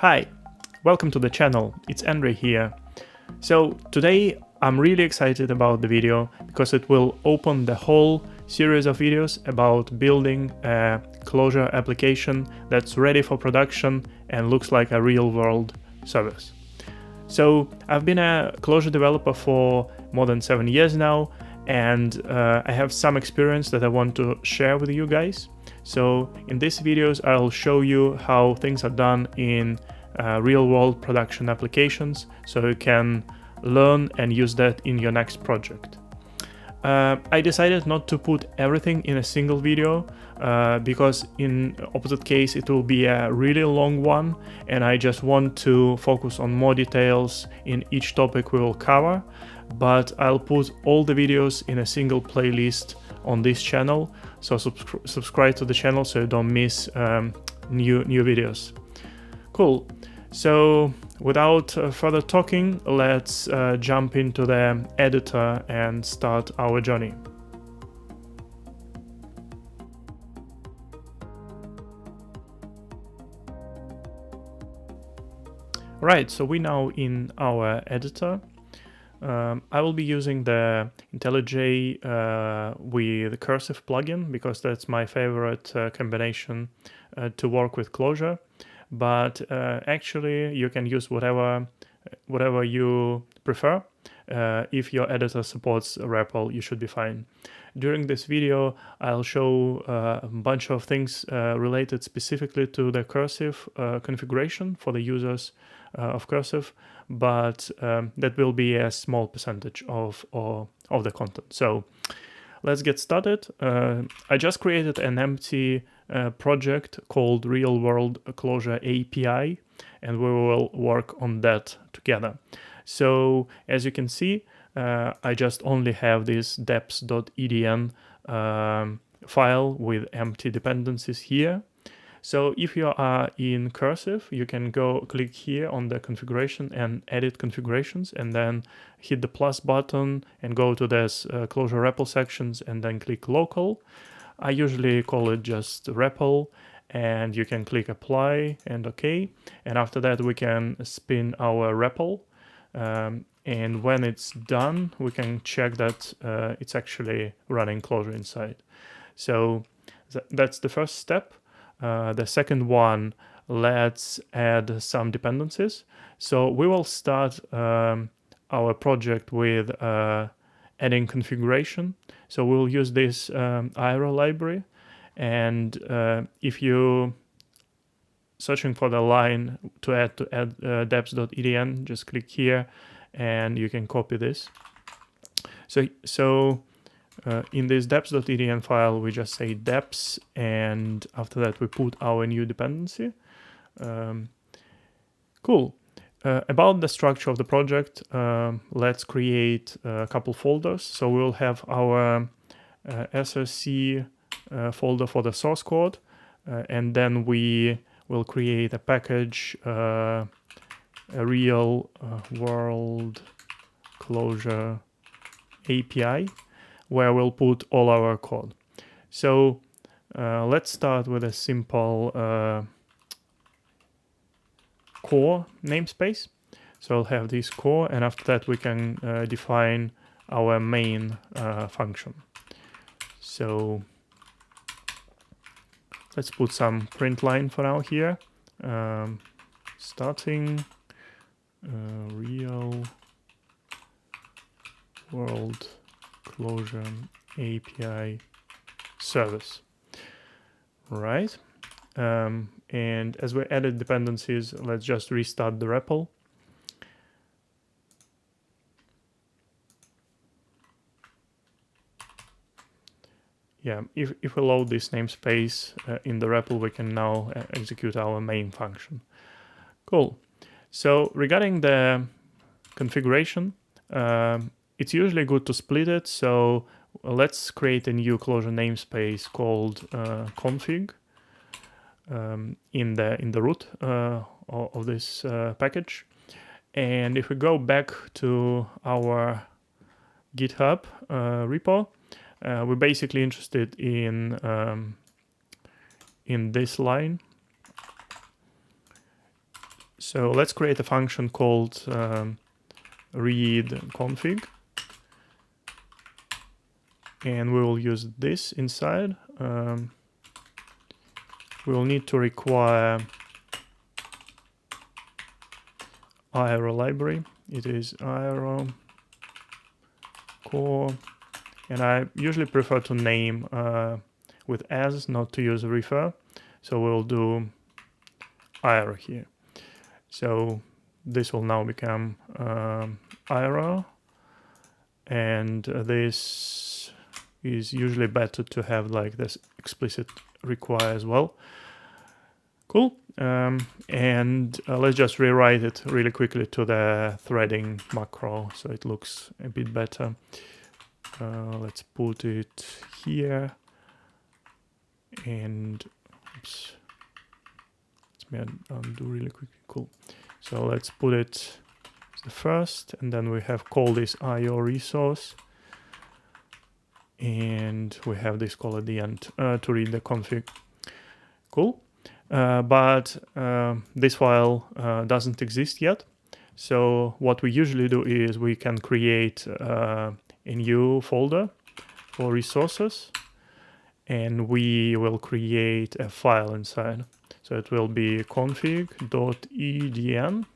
Hi, welcome to the channel, it's Andre here. So today I'm really excited about the video because it will open the whole series of videos about building a Clojure application that's ready for production and looks like a real-world service. So I've been a Clojure developer for more than 7 years now, and I have some experience that I want to share with you guys. So in these videos I'll show you how things are done in real-world production applications, so you can learn and use that in your next project. I decided not to put everything in a single video because in opposite case it will be a really long one, and I just want to focus on more details in each topic we will cover. But I'll put all the videos in a single playlist on this channel, so subscribe to the channel so you don't miss new videos. Cool. So without further talking, let's jump into the editor and start our journey. Right, so we're now in our editor. I will be using the IntelliJ with the cursive plugin because that's my favorite combination to work with Clojure. But actually you can use whatever you prefer. If your editor supports REPL, you should be fine. During this video I'll show a bunch of things related specifically to the cursive configuration for the users of cursive, but that will be a small percentage of the content. So let's get started. I just created an empty project called Real World Clojure API, and we will work on that together. So as you can see, I just only have this deps.edn file with empty dependencies here. So if you are in cursive, you can click here on the configuration and edit configurations, and then hit the plus button and go to this Clojure REPL sections and then click local. I usually call it just REPL, and you can click apply and OK. And after that we can spin our REPL. And when it's done, we can check that it's actually running Clojure inside. So that's the first step. The second one, let's add some dependencies. So we will start our project with adding configuration. So we'll use this aero library, and if you searching for the line to add deps.edn, just click here and you can copy this. So in this deps.edn file, we just say deps, and after that we put our new dependency. Cool. About the structure of the project, let's create a couple folders. So we'll have our src folder for the source code, and then we will create a package, a real world Clojure API, where we'll put all our code. So let's start with a simple core namespace. So I'll have this core, and after that we can define our main function. So let's put some print line for now here. Starting real world Clojure API service. Right. And as we added dependencies, let's just restart the REPL. Yeah, if we load this namespace in the REPL, we can now execute our main function. Cool. So regarding the configuration, it's usually good to split it. So let's create a new Clojure namespace called config in the root of this package. And if we go back to our GitHub repo, we're basically interested in this line. So let's create a function called read config, and we will use this inside. We will need to require aero library. It is aero core, and I usually prefer to name with as, not to use refer. So we'll do aero here. So this will now become aero, and this is usually better to have like this explicit require as well. Cool. And let's just rewrite it really quickly to the threading macro so it looks a bit better. Let's put it here, and oops, let me undo really quickly. Cool. So let's put it as the first, and then we have call this IO resource, and we have this call at the end to read the config. Cool. But this file doesn't exist yet. So what we usually do is we can create a new folder for resources, and we will create a file inside. So it will be config.edn,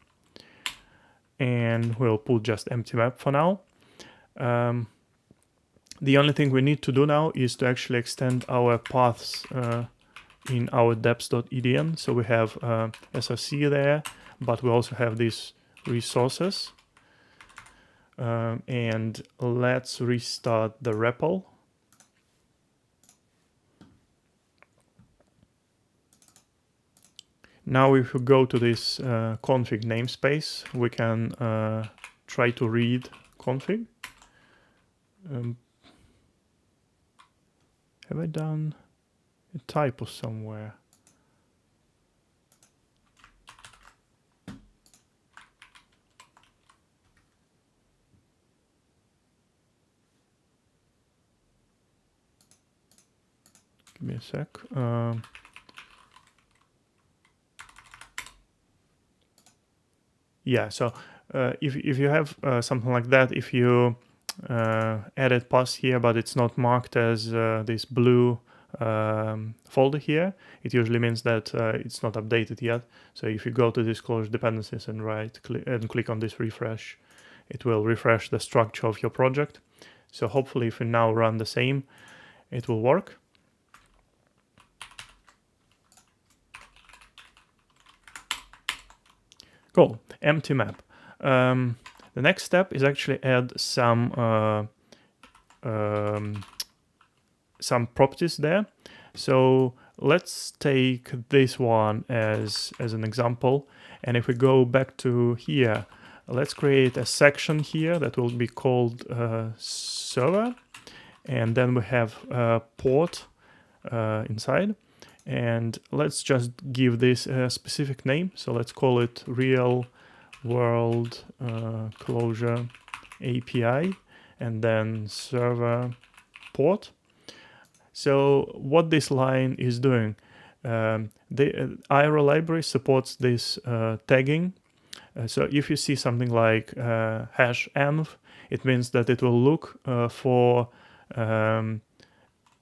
and we'll put just empty map for now. The only thing we need to do now is to actually extend our paths in our deps.edn. So we have src there, but we also have these resources. And let's restart the REPL. Now if we go to this config namespace, we can try to read config. Have I done a typo somewhere? Give me a sec. Yeah, so if you have something like that, if you added pass here, but it's not marked as this blue folder here, it usually means that it's not updated yet. So if you go to this Clojure dependencies and click on this refresh, it will refresh the structure of your project. So hopefully if you now run the same, it will work. Cool, empty map. The next step is actually add some properties there. So let's take this one as an example. And if we go back to here, let's create a section here that will be called server. And then we have a port inside. And let's just give this a specific name. So let's call it real world Clojure API, and then server port. So what this line is doing, the aero library supports this tagging. So if you see something like #env, it means that it will look for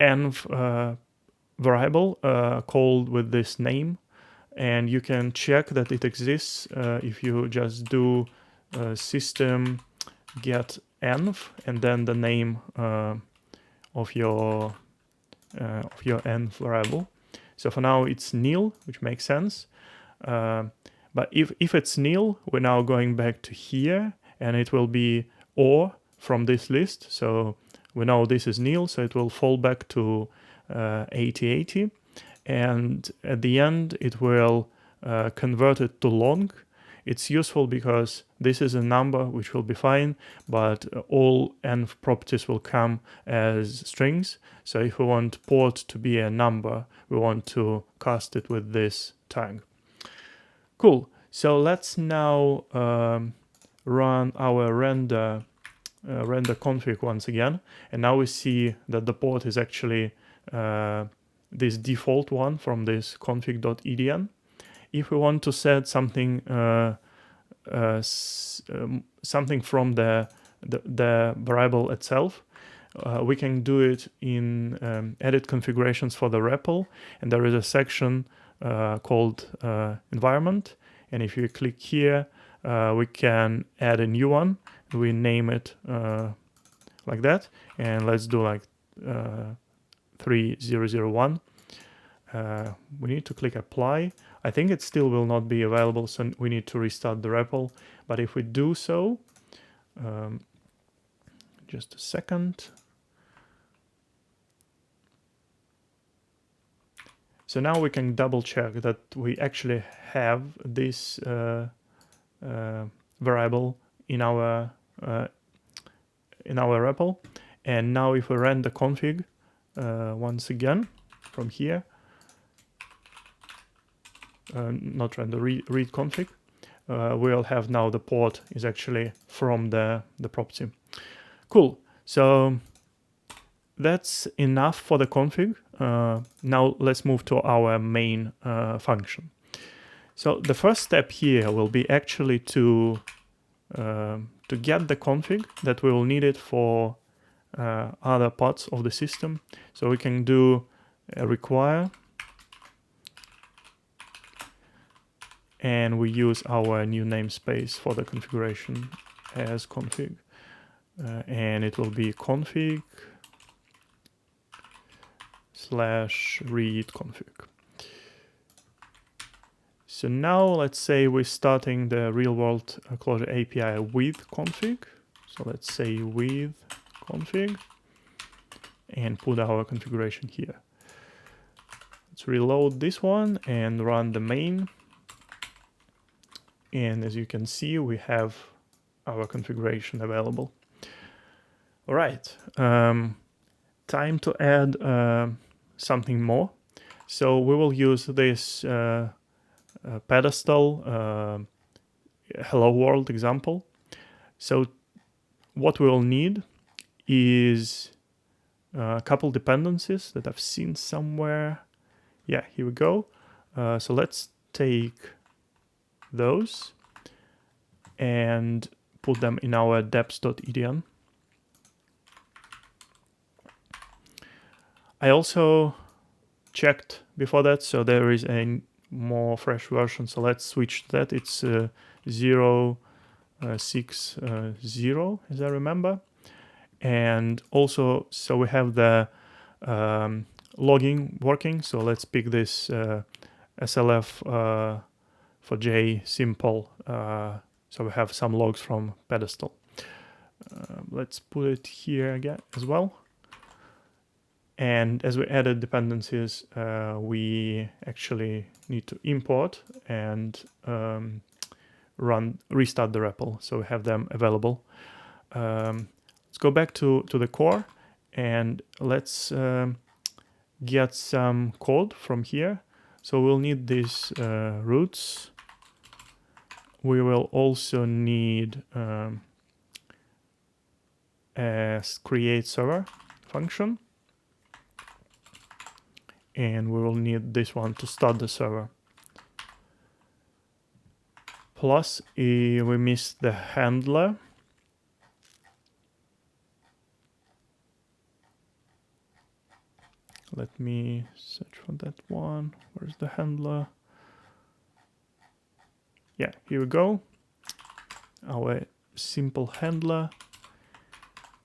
env variable called with this name, and you can check that it exists if you just do system get env and then the name of your env variable. So for now it's nil, which makes sense. But if it's nil, we're now going back to here, and it will be or from this list. So we know this is nil, so it will fall back to 8080, and at the end it will convert it to long. It's useful because this is a number which will be fine, but all env properties will come as strings. So if we want port to be a number, we want to cast it with this tag. Cool. So let's now run our render config once again, and now we see that the port is actually this default one from this config.edn. if we want to set something something from the variable itself, we can do it in edit configurations for the REPL, and there is a section called environment, and if you click here, we can add a new one. We name it like that, and let's do like 3001. We need to click apply. I think it still will not be available, so we need to restart the REPL. But if we do so, just a second. So now we can double check that we actually have this variable in our REPL. And now if we run the config once again from here, not run the read config, we'll have now the port is actually from the property. Cool. So that's enough for the config. Now let's move to our main function. So the first step here will be actually to get the config that we will need it for other parts of the system. So we can do a require, and we use our new namespace for the configuration as config, and it will be config /read config. So now let's say we're starting the real-world Clojure API with config. So let's say with config and put our configuration here. Let's reload this one and run the main. And as you can see, we have our configuration available. All right, time to add something more. So we will use this Pedestal hello world example. So what we will need is a couple dependencies that I've seen somewhere. Yeah, here we go. So let's take those and put them in our deps.edn. I also checked before that, so there is a more fresh version. So let's switch that. It's 0.6.0 as I remember. And also, so we have the logging working. So let's pick this SLF for J simple. So we have some logs from Pedestal. Let's put it here again as well. And as we added dependencies, we actually need to import and restart the REPL, so we have them available. Let's go back to the core and let's get some code from here. So we'll need these roots. We will also need a create server function. And we will need this one to start the server. Plus, we missed the handler. Let me search for that one. Where's the handler? Yeah, here we go. Our simple handler.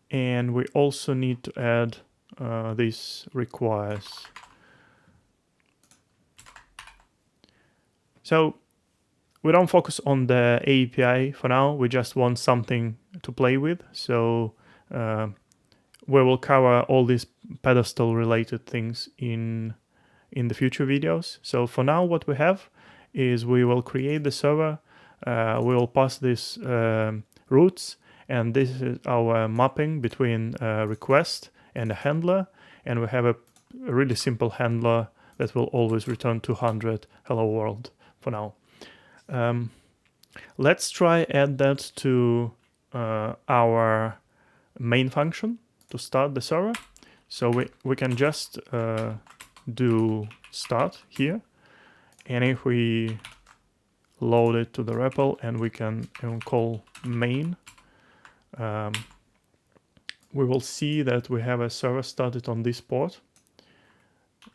And we also need to add this requires. So we don't focus on the API for now. We just want something to play with. So we will cover all these Pedestal related things in the future videos. So for now, what we have is we will create the server. We will pass this roots, and this is our mapping between request and a handler. And we have a really simple handler that will always return 200 hello world. For now, let's try add that to our main function to start the server. So we can just do start here, and if we load it to the REPL, and we can call main. We will see that we have a server started on this port.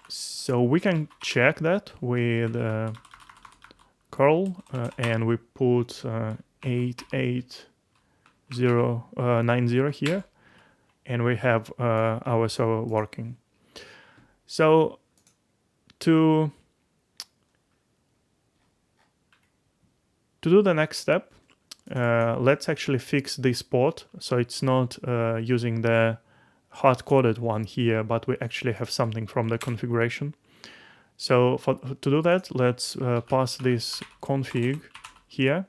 So we can check that with curl, and we put 88090 here, and we have our server working. So to do the next step, let's actually fix this port so it's not using the hard-coded one here, but we actually have something from the configuration. So to do that, let's pass this config here,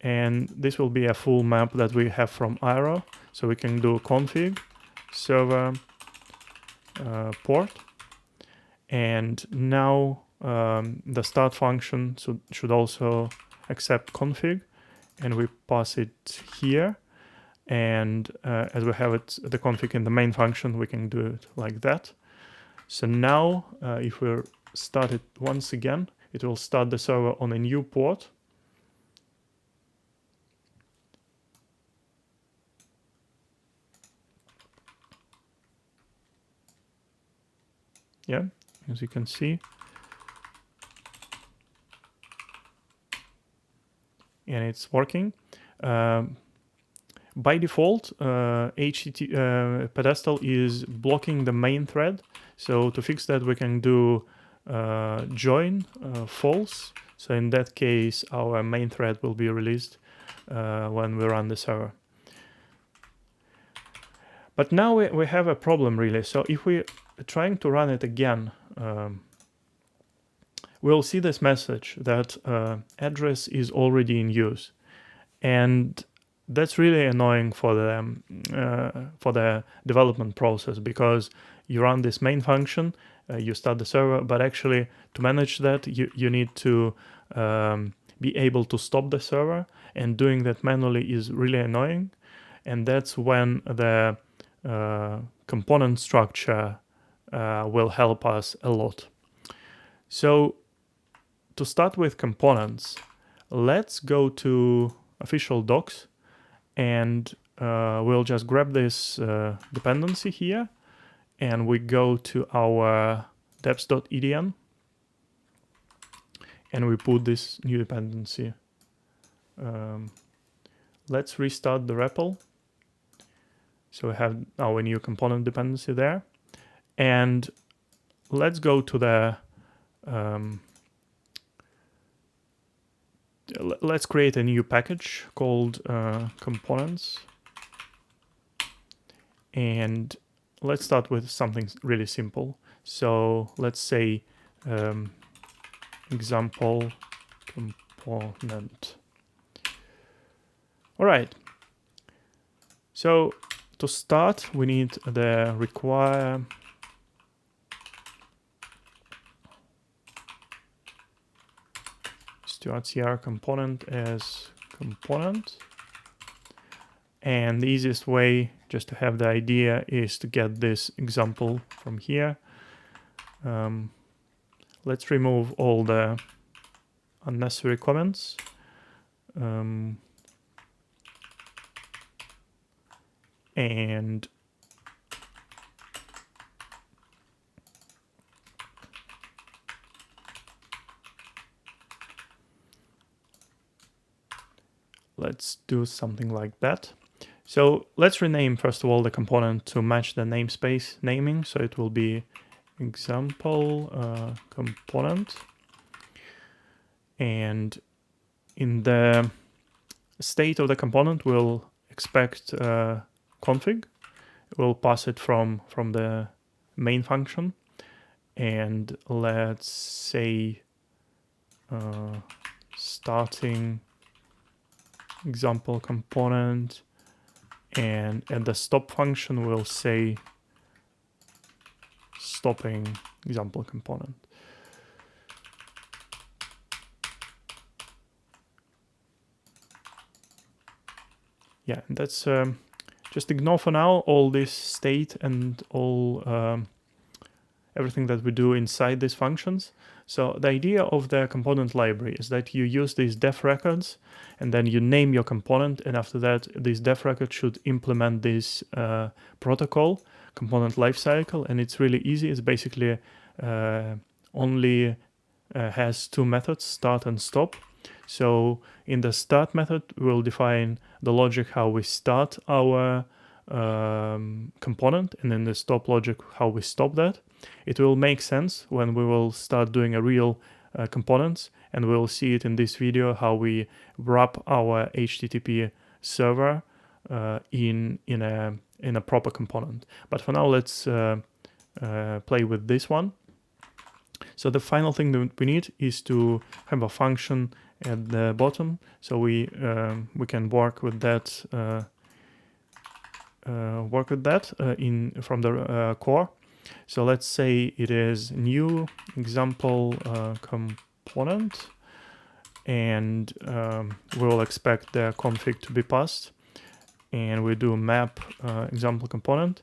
and this will be a full map that we have from aero. So we can do config server port, and now the start function should also accept config, and we pass it here. And as we have it, the config in the main function, we can do it like that. So now if we start it once again, it will start the server on a new port. Yeah, as you can see. And it's working. By default, Pedestal is blocking the main thread. So to fix that, we can do join false. So in that case, our main thread will be released when we run the server. But now we have a problem really. So if we're trying to run it again, we'll see this message that address is already in use. And that's really annoying for the development process, because you run this main function, you start the server, but actually to manage that, you need to be able to stop the server, and doing that manually is really annoying. And that's when the component structure will help us a lot. So to start with components, let's go to official docs, and we'll just grab this dependency here, and we go to our deps.edn, and we put this new dependency. Let's restart the REPL. So we have our new component dependency there, and let's go to the let's create a new package called components, and let's start with something really simple. So let's say example component. All right. So to start, we need the require strcr component as component. And the easiest way just to have the idea is to get this example from here. Let's remove all the unnecessary comments. And let's do something like that. So let's rename first of all the component to match the namespace naming. So it will be example component. And in the state of the component, we'll expect config. We'll pass it from the main function. And let's say starting example component, and at the stop function we'll say stopping example component. Yeah, and that's just ignore for now all this state and all everything that we do inside these functions. So the idea of the component library is that you use these def records and then you name your component, and after that this def record should implement this protocol component lifecycle, and it's really easy. It's basically only has two methods, start and stop. So in the start method, we'll define the logic how we start our component, and in the stop logic how we stop that. It will make sense when we will start doing a real components, and we'll see it in this video how we wrap our HTTP server in a proper component. But for now, let's play with this one. So the final thing that we need is to have a function at the bottom, so we can work with that. From the core. So let's say it is new example component, and we will expect the config to be passed, and we do map example component.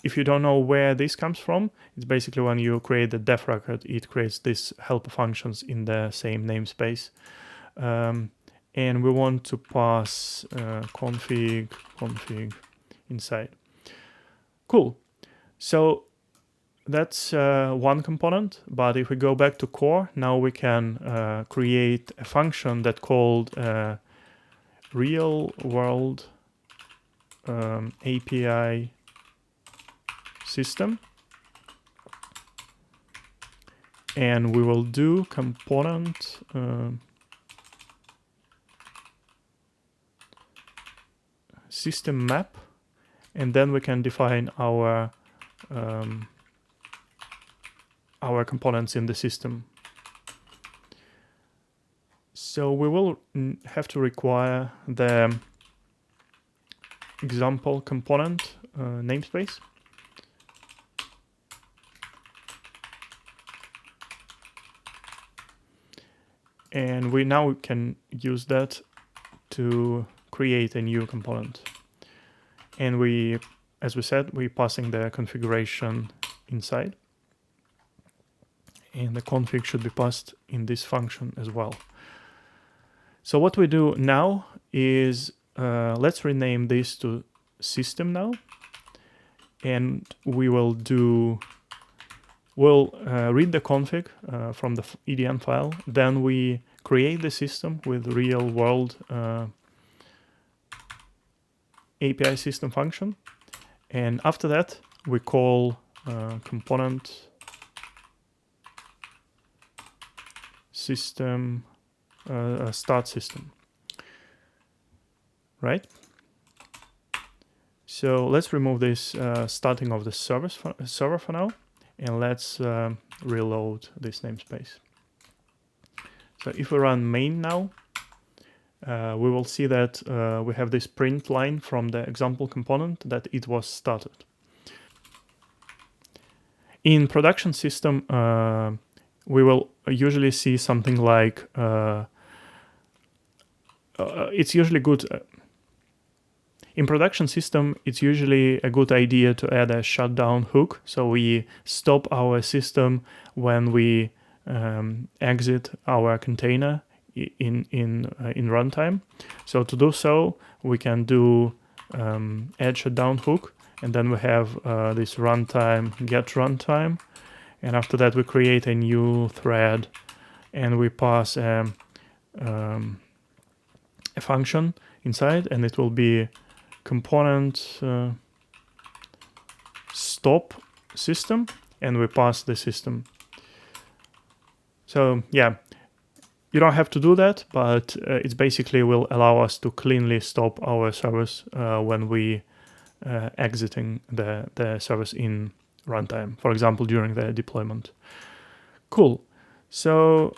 If you don't know where this comes from, it's basically when you create the def record, it creates these helper functions in the same namespace. And we want to pass config inside. Cool. So that's one component, but if we go back to core, now we can create a function that called real world API system, and we will do component system map, and then we can define our components in the system. So we will have to require the example component namespace. And we now can use that to create a new component. And we, as we said, we're passing the configuration inside. And the config should be passed in this function as well. So what we do now is, let's rename this to system now. And we will do, we'll read the config from the EDN file. Then we create the system with real world API system function. And after that, we call component system start system, right? So let's remove this starting of the server for now, and let's reload this namespace. So if we run main now, we will see that we have this print line from the example component that it was started. In production system, we will usually see something like, it's usually good. In production system, it's usually a good idea to add a shutdown hook. So we stop our system when we exit our container in runtime. So to do so, we can do add shutdown hook, and then we have this runtime get runtime, and after that we create a new thread, and we pass a function inside, and it will be component stop system, and we pass the system. So yeah, you don't have to do that, but it basically will allow us to cleanly stop our service when we exiting the service in runtime, for example, during the deployment. Cool. So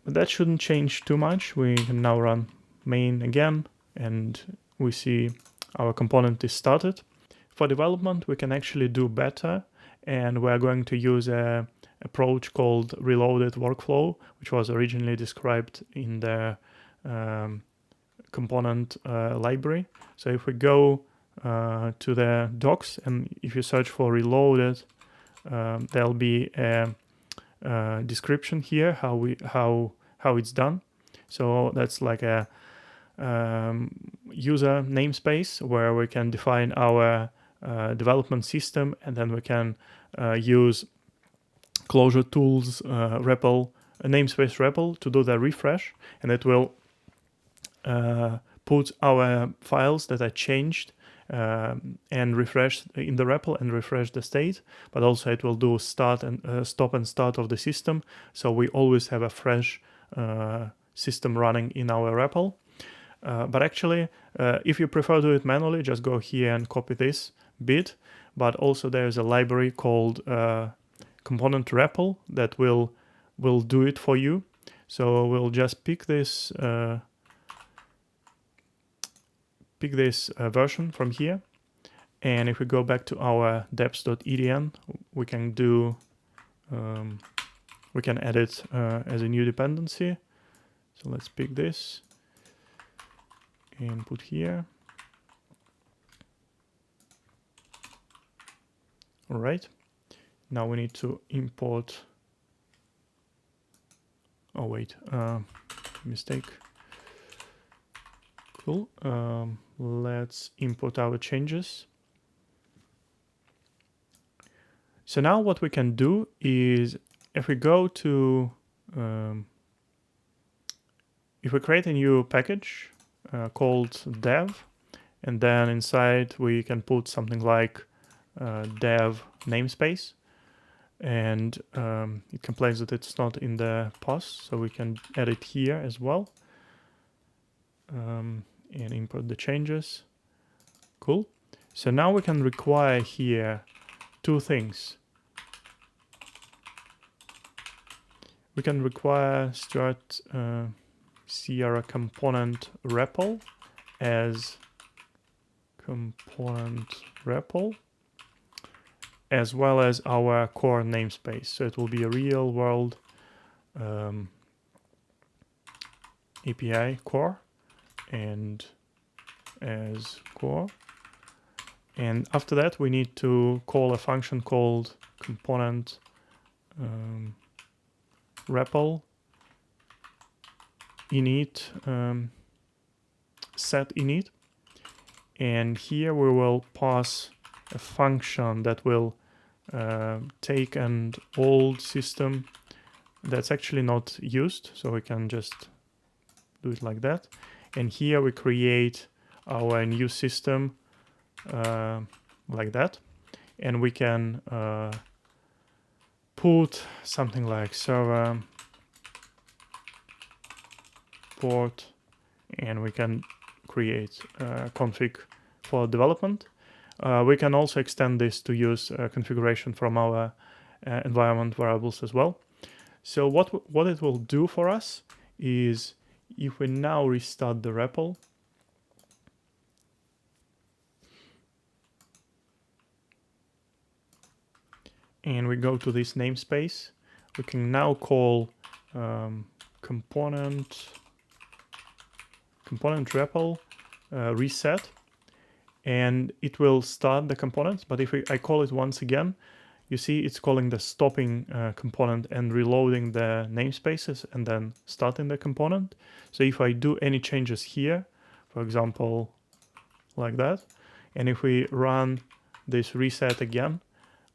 that shouldn't change too much. We can now run main again, and we see our component is started. For development, we can actually do better, and we're going to use a approach called reloaded workflow, which was originally described in the component library. So if we go to the docs, and if you search for reloaded there'll be a description here how it's done. So that's like a user namespace where we can define our development system, and then we can use Clojure tools REPL, a namespace REPL, to do the refresh, and it will put our files that are changed and refresh in the REPL and refresh the state, but also it will do start and stop and start of the system, so we always have a fresh system running in our REPL. But actually, if you prefer to do it manually, just go here and copy this bit. But also there's a library called component REPL that will do it for you. So we'll just pick this version from here. And if we go back to our deps.edn, we can do we can add it as a new dependency. So let's pick this and put here. All right. Now we need to import. Oh wait, mistake. Cool. Let's import our changes. So now what we can do is, if we go to, if we create a new package called dev, and then inside we can put something like dev namespace, and it complains that it's not in the post, so we can add it here as well, and import the changes. Cool. So now we can require here two things. We can require start Sierra component REPL as component REPL, as well as our core namespace. So it will be a real world API core and as core. And after that, we need to call a function called component REPL init set init. And here we will pass a function that will take an old system that's actually not used, so we can just do it like that. And here we create our new system like that, and we can put something like server port, and we can create config for development. We can also extend this to use configuration from our environment variables as well. So what it will do for us is, if we now restart the REPL, and we go to this namespace, we can now call component REPL reset, and it will start the components. But if I call it once again, you see it's calling the stopping component and reloading the namespaces and then starting the component. So if I do any changes here, for example, like that, and if we run this reset again,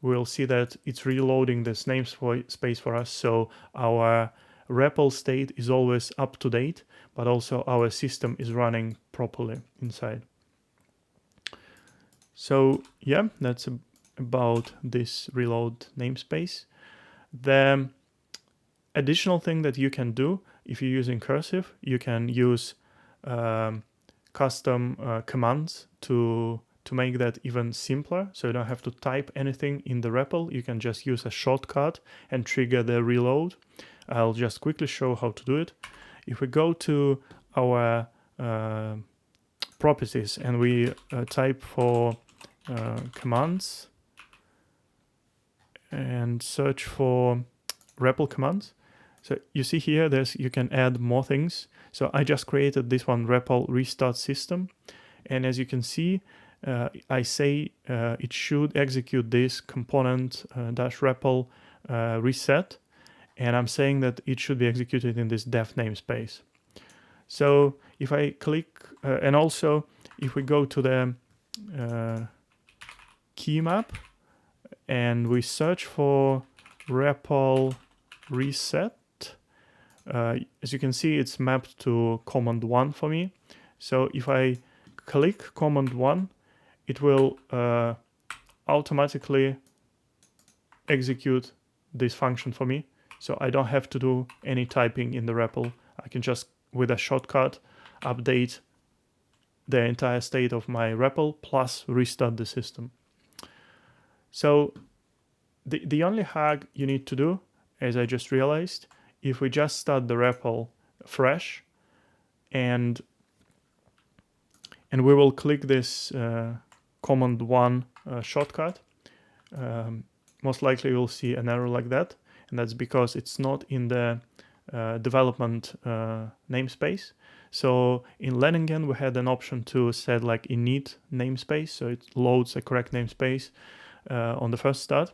we'll see that it's reloading this namespace for us. So our REPL state is always up to date, but also our system is running properly inside. So yeah, that's about this reload namespace. The additional thing that you can do, if you're using Cursive, you can use custom commands to make that even simpler. So you don't have to type anything in the REPL. You can just use a shortcut and trigger the reload. I'll just quickly show how to do it. If we go to our properties and we type for commands and search for REPL commands, so you see here you can add more things. So I just created this one, REPL restart system, and as you can see, I say it should execute this component dash REPL reset, and I'm saying that it should be executed in this def namespace. So if I click, and also if we go to the key map and we search for REPL reset, as you can see, it's mapped to command 1 for me. So if I click command 1, it will automatically execute this function for me. So I don't have to do any typing in the REPL. I can just, with a shortcut, update the entire state of my REPL plus restart the system. So the only hack you need to do, as I just realized, if we just start the REPL fresh and we will click this command 1 shortcut, most likely you'll see an error like that, and that's because it's not in the development namespace. So in Lenningen we had an option to set like init namespace, so it loads a correct namespace on the first start.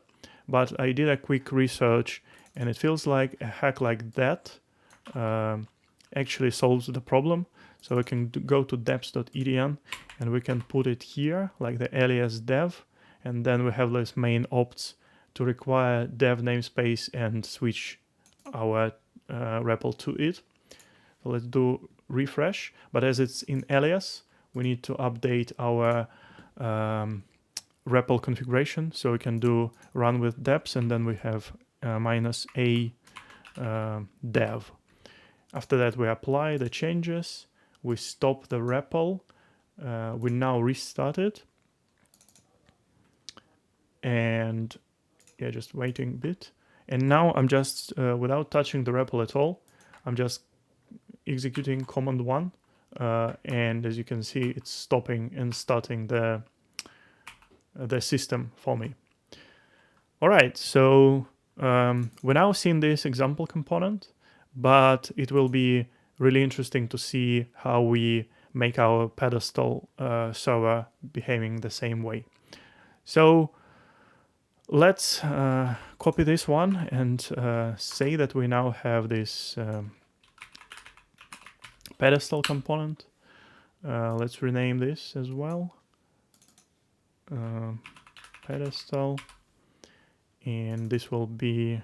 But I did a quick research, and it feels like a hack like that actually solves the problem. So we can go to deps.edn and we can put it here, like the alias dev, and then we have this main opts to require dev namespace and switch our REPL to it. So let's do refresh, but as it's in alias, we need to update our REPL configuration. So we can do run with deps, and then we have -a dev. After that, we apply the changes, we stop the REPL, we now restart it, and yeah, just waiting a bit. And now I'm just, without touching the REPL at all, I'm just executing command 1, and as you can see, it's stopping and starting the system for me. All right, so we're now seeing this example component, but it will be really interesting to see how we make our Pedestal server behaving the same way. So let's copy this one and say that we now have this Pedestal component. Let's rename this as well. Pedestal, and this will be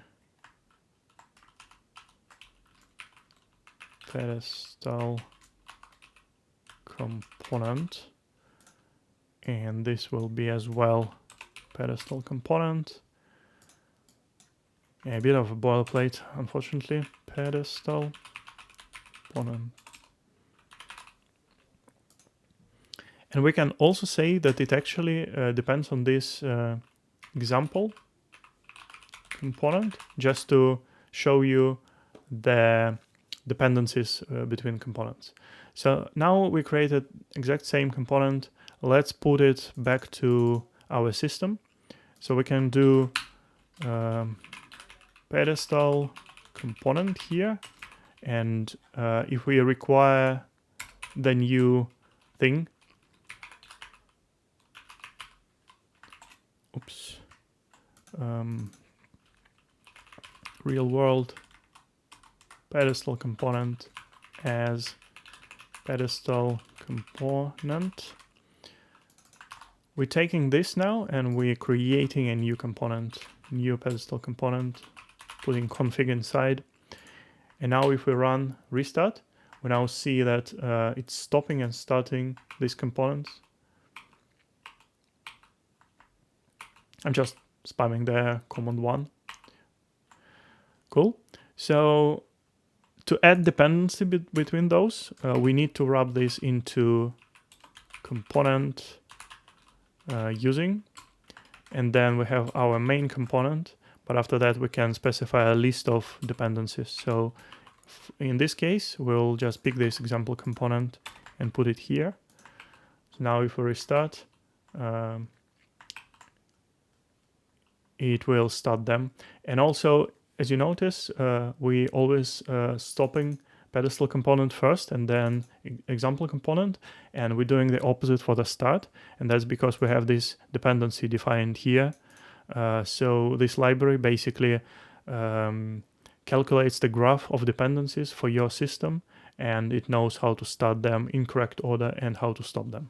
Pedestal component, and this will be as well Pedestal component. A bit of a boilerplate, unfortunately. Pedestal component. And we can also say that it actually depends on this example component, just to show you the dependencies between components. So now we created exact same component. Let's put it back to our system. So we can do Pedestal component here, and if we require the new thing, real world Pedestal component as Pedestal component. We're taking this now and we're creating a new component, new Pedestal component, putting config inside. And now if we run restart, we now see that it's stopping and starting these components. I'm just spamming the command 1. Cool. So to add dependency between those, we need to wrap this into component using, and then we have our main component, but after that we can specify a list of dependencies. So in this case, we'll just pick this example component and put it here. So now if we restart, it will start them. And also, as you notice, we always stopping pedestal component first and then example component, and we're doing the opposite for the start, and that's because we have this dependency defined here. So this library basically calculates the graph of dependencies for your system, and it knows how to start them in correct order and how to stop them.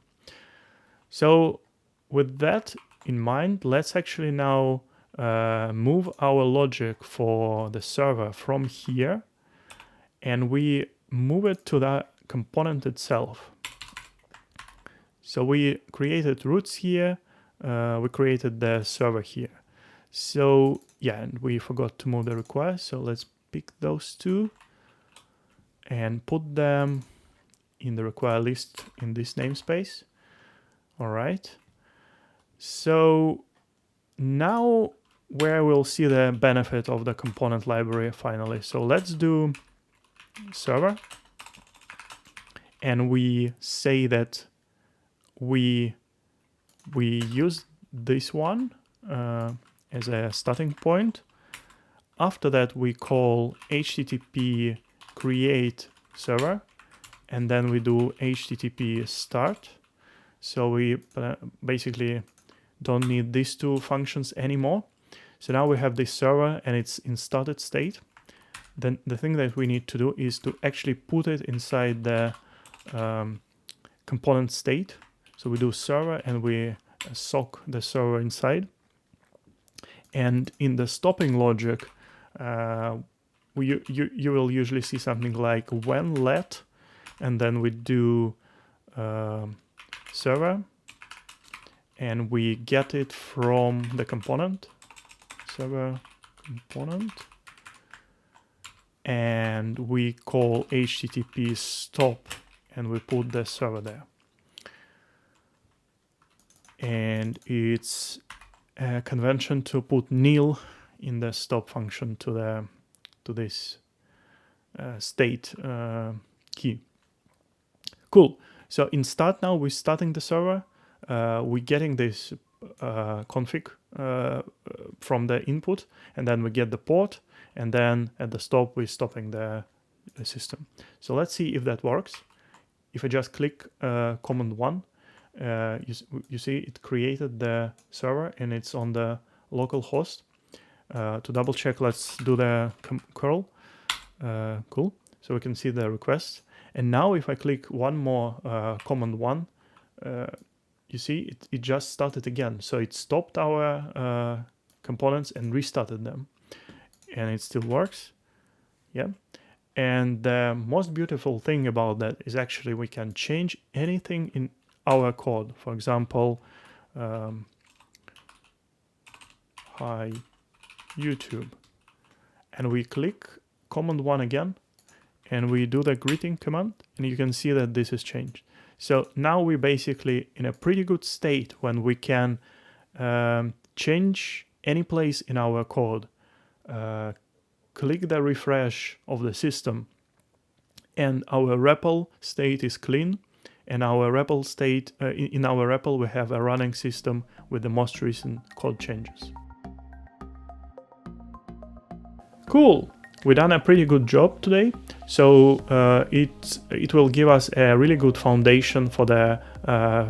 So with that in mind, let's actually now move our logic for the server from here, and we move it to the component itself. So we created roots here, we created the server here. So yeah, and we forgot to move the request, so let's pick those two and put them in the require list in this namespace. All right, so now where we'll see the benefit of the component library finally. So let's do server, and we say that we use this one as a starting point. After that, we call HTTP create server, and then we do HTTP start. So we basically don't need these two functions anymore. So now we have this server and it's in started state. Then the thing that we need to do is to actually put it inside the component state. So we do server and we sock the server inside. And in the stopping logic, you will usually see something like when let, and then we do server, and we get it from the component, server component, and we call HTTP stop, and we put the server there. And it's a convention to put nil in the stop function to this state key. Cool. So in start now, we're starting the server. We're getting this config from the input, and then we get the port, and then at the stop, we're stopping the system. So let's see if that works. If I just click command 1, you see it created the server and it's on the local host. To double check, let's do the curl. Cool. So we can see the requests. And now if I click one more command 1, you see it just started again. So it stopped our components and restarted them. And it still works. Yeah. And the most beautiful thing about that is actually we can change anything in our code. For example, hi YouTube. And we click command 1 again, and we do the greeting command, and you can see that this is changed. So now we're basically in a pretty good state when we can change any place in our code, click the refresh of the system, and our REPL state is clean, and our REPL state, in our REPL we have a running system with the most recent code changes. Cool. We've done a pretty good job today, so it will give us a really good foundation for the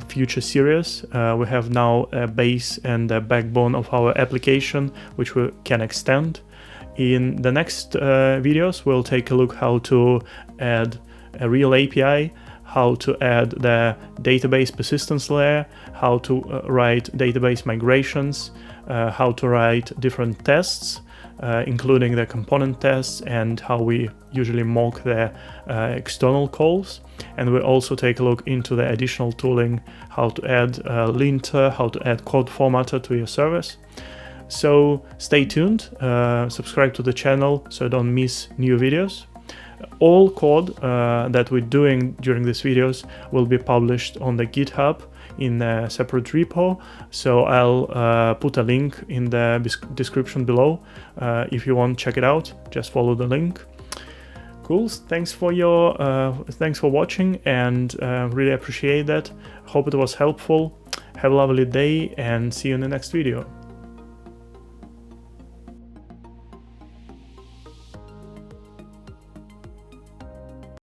future series. We have now a base and a backbone of our application, which we can extend. In the next videos, we'll take a look how to add a real API, how to add the database persistence layer, how to write database migrations, how to write different tests, including the component tests, and how we usually mock the external calls. And we'll also take a look into the additional tooling, how to add linter, how to add code formatter to your service. So stay tuned, subscribe to the channel so you don't miss new videos. All code that we're doing during these videos will be published on the GitHub in a separate repo, so I'll put a link in the description below. If you want to check it out, just follow the link. Cool. Thanks for watching, and really appreciate that. Hope it was helpful. Have a lovely day and see you in the next video.